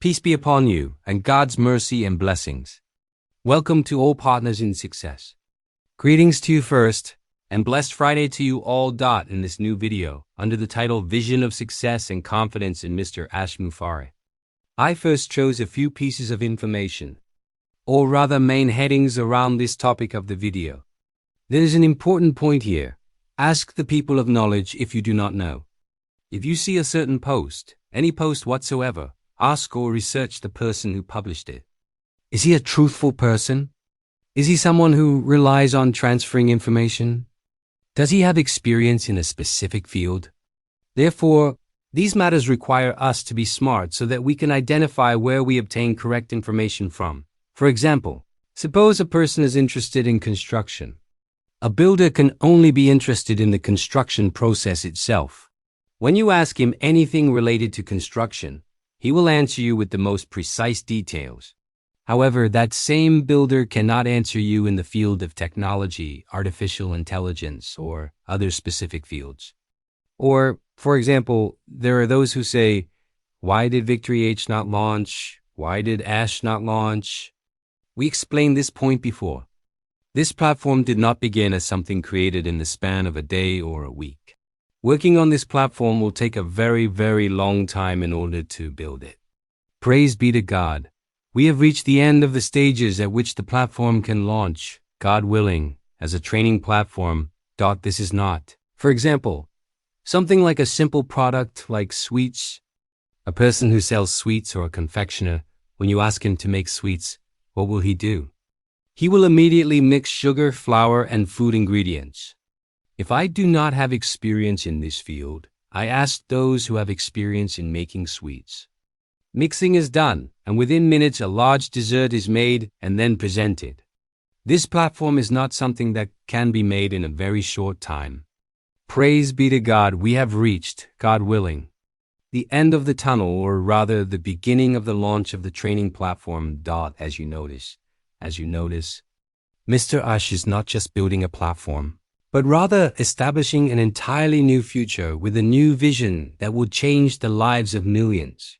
Peace be upon you, and God's mercy and blessings. Welcome to all partners in success. Greetings to you first, and blessed Friday to you all. In this new video, under the title Vision of Success and Confidence in Mr. Ash Mufareh, I first chose a few pieces of information, or rather main headings around this topic of the video. There is an important point here. Ask the people of knowledge if you do not know. If you see a certain post, any post whatsoever, ask or research the person who published it. Is he a truthful person? Is he someone who relies on transferring information? Does he have experience in a specific field? Therefore, these matters require us to be smart so that we can identify where we obtain correct information from. For example, suppose a person is interested in construction. A builder can only be interested in the construction process itself. When you ask him anything related to construction, he will answer you with the most precise details. However, that same builder cannot answer you in the field of technology, artificial intelligence, or other specific fields. Or, for example, there are those who say, why did Victory H not launch? Why did Ash not launch? We explained this point before. This platform did not begin as something created in the span of a day or a week. Working on this platform will take a very, very long time in order to build it. Praise be to God. We have reached the end of the stages at which the platform can launch, God willing, as a training platform. This is not, for example, something like a simple product like sweets. A person who sells sweets or a confectioner, when you ask him to make sweets, what will he do? He will immediately mix sugar, flour, and food ingredients. If I do not have experience in this field, I ask those who have experience in making sweets. Mixing is done, and within minutes a large dessert is made and then presented. This platform is not something that can be made in a very short time. Praise be to God, we have reached, God willing, the end of the tunnel, or rather the beginning of the launch of the training platform. As you notice, Mr. Ash is not just building a platform, but rather establishing an entirely new future with a new vision that will change the lives of millions.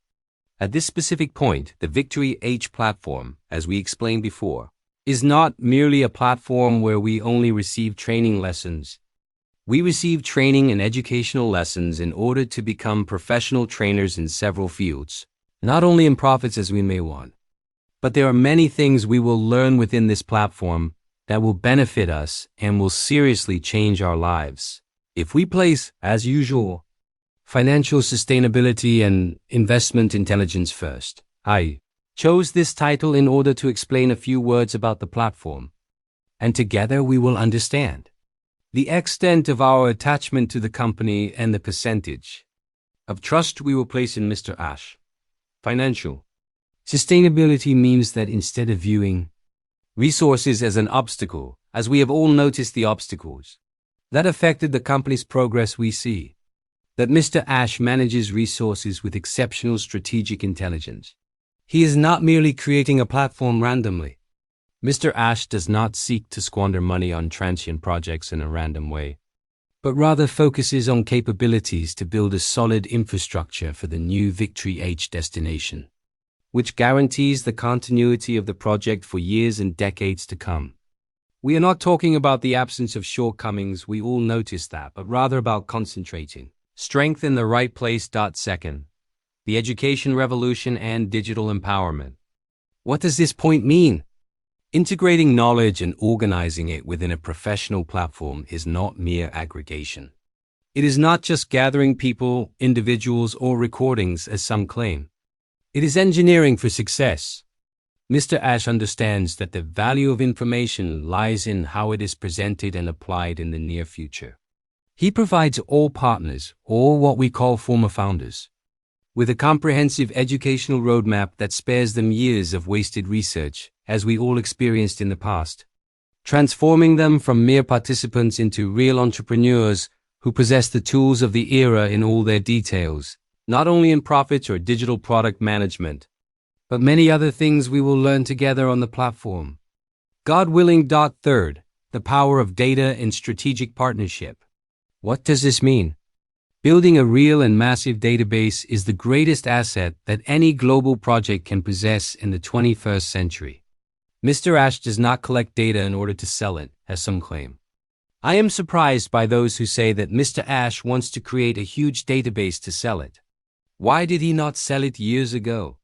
At this specific point, the Victory H platform, as we explained before, is not merely a platform where we only receive training lessons. We receive training and educational lessons in order to become professional trainers in several fields, not only in profits as we may want. But there are many things we will learn within this platform that will benefit us and will seriously change our lives. If we place, as usual, financial sustainability and investment intelligence first. I chose this title in order to explain a few words about the platform, and together we will understand the extent of our attachment to the company and the percentage of trust we will place in Mr. Ash. Financial sustainability means that instead of viewing resources as an obstacle, as we have all noticed the obstacles that affected the company's progress, we see that Mr. Ash manages resources with exceptional strategic intelligence. He is not merely creating a platform randomly. Mr. Ash does not seek to squander money on transient projects in a random way, but rather focuses on capabilities to build a solid infrastructure for the new Victory H destination, which guarantees the continuity of the project for years and decades to come. We are not talking about the absence of shortcomings, we all notice that, but rather about concentrating strength in the right place. Second, the education revolution and digital empowerment. What does this point mean? Integrating knowledge and organizing it within a professional platform is not mere aggregation. It is not just gathering people, individuals, or recordings, as some claim. It is engineering for success. Mr. Ash understands that the value of information lies in how it is presented and applied in the near future. He provides all partners, or what we call former founders, with a comprehensive educational roadmap that spares them years of wasted research, as we all experienced in the past, transforming them from mere participants into real entrepreneurs who possess the tools of the era in all their details, not only in profits or digital product management, but many other things we will learn together on the platform. God willing. Third, the power of data and strategic partnership. What does this mean? Building a real and massive database is the greatest asset that any global project can possess in the 21st century. Mr. Ash does not collect data in order to sell it, as some claim. I am surprised by those who say that Mr. Ash wants to create a huge database to sell it. Why did he not sell it years ago?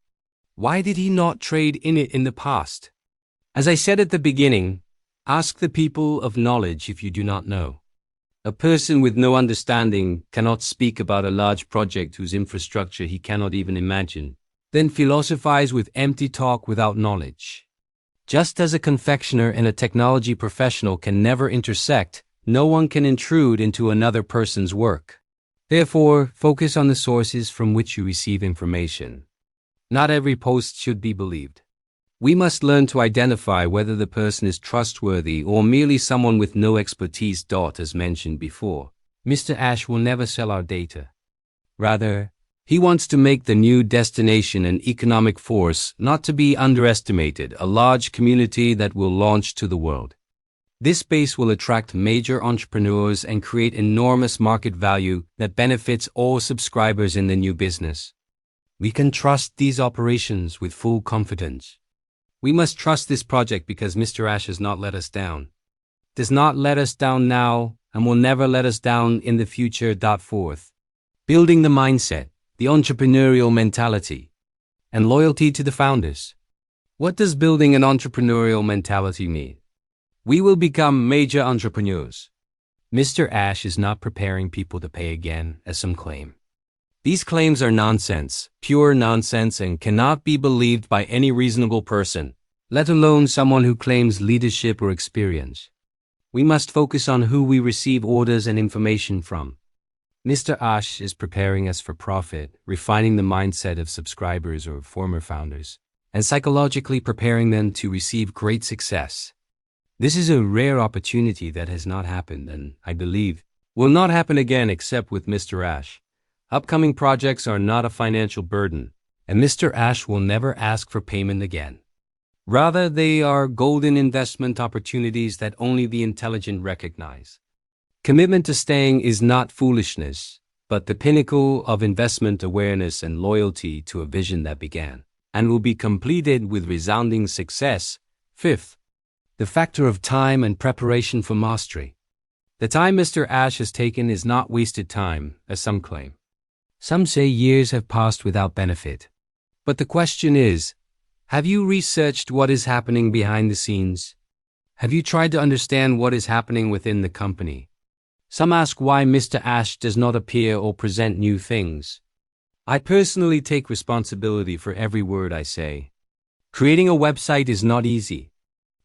Why did he not trade in it in the past? As I said at the beginning, ask the people of knowledge if you do not know. A person with no understanding cannot speak about a large project whose infrastructure he cannot even imagine, then philosophize with empty talk without knowledge. Just as a confectioner and a technology professional can never intersect, no one can intrude into another person's work. Therefore, focus on the sources from which you receive information. Not every post should be believed. We must learn to identify whether the person is trustworthy or merely someone with no expertise. As mentioned before, Mr. Ash will never sell our data. Rather, he wants to make the new destination an economic force not to be underestimated, a large community that will launch to the world. This base will attract major entrepreneurs and create enormous market value that benefits all subscribers in the new business. We can trust these operations with full confidence. We must trust this project because Mr. Ash has not let us down. Does not let us down now and will never let us down in the future. Fourth, building the mindset, the entrepreneurial mentality, and loyalty to the founders. What does building an entrepreneurial mentality mean? We will become major entrepreneurs. Mr. Ash is not preparing people to pay again, as some claim. These claims are nonsense, pure nonsense, and cannot be believed by any reasonable person, let alone someone who claims leadership or experience. We must focus on who we receive orders and information from. Mr. Ash is preparing us for profit, refining the mindset of subscribers or former founders, and psychologically preparing them to receive great success. This is a rare opportunity that has not happened and, I believe, will not happen again except with Mr. Ash. Upcoming projects are not a financial burden, and Mr. Ash will never ask for payment again. Rather, they are golden investment opportunities that only the intelligent recognize. Commitment to staying is not foolishness, but the pinnacle of investment awareness and loyalty to a vision that began and will be completed with resounding success. Fifth, the factor of time and preparation for mastery. The time Mr. Ash has taken is not wasted time, as some claim. Some say years have passed without benefit. But the question is, have you researched what is happening behind the scenes? Have you tried to understand what is happening within the company? Some ask why Mr. Ash does not appear or present new things. I personally take responsibility for every word I say. Creating a website is not easy.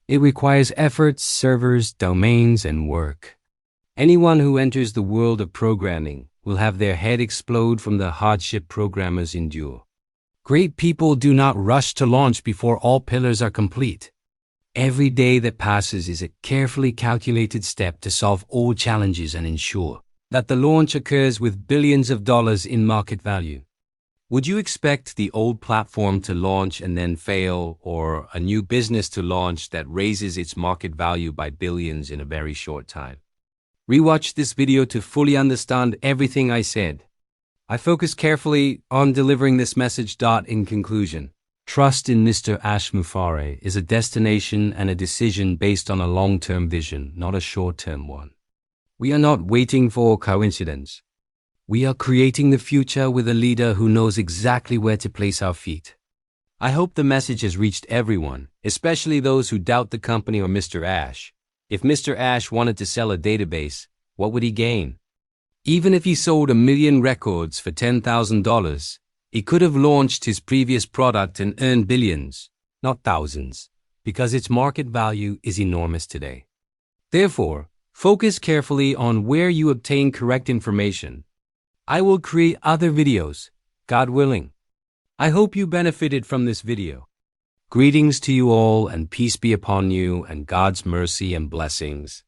It requires efforts, servers, domains, and work. Anyone who enters the world of programming will have their head explode from the hardship programmers endure. Great people do not rush to launch before all pillars are complete. Every day that passes is a carefully calculated step to solve all challenges and ensure that the launch occurs with billions of dollars in market value. Would you expect the old platform to launch and then fail, or a new business to launch that raises its market value by billions in a very short time? Rewatch this video to fully understand everything I said. I focus carefully on delivering this message. In conclusion, trust in Mr. Ash Mufareh is a destination and a decision based on a long-term vision, not a short-term one. We are not waiting for coincidence. We are creating the future with a leader who knows exactly where to place our feet. I hope the message has reached everyone, especially those who doubt the company or Mr. Ash. If Mr. Ash wanted to sell a database, what would he gain? Even if he sold 1 million records for $10,000, he could have launched his previous product and earned billions, not thousands, because its market value is enormous today. Therefore, focus carefully on where you obtain correct information. I will create other videos, God willing. I hope you benefited from this video. Greetings to you all, and peace be upon you, and God's mercy and blessings.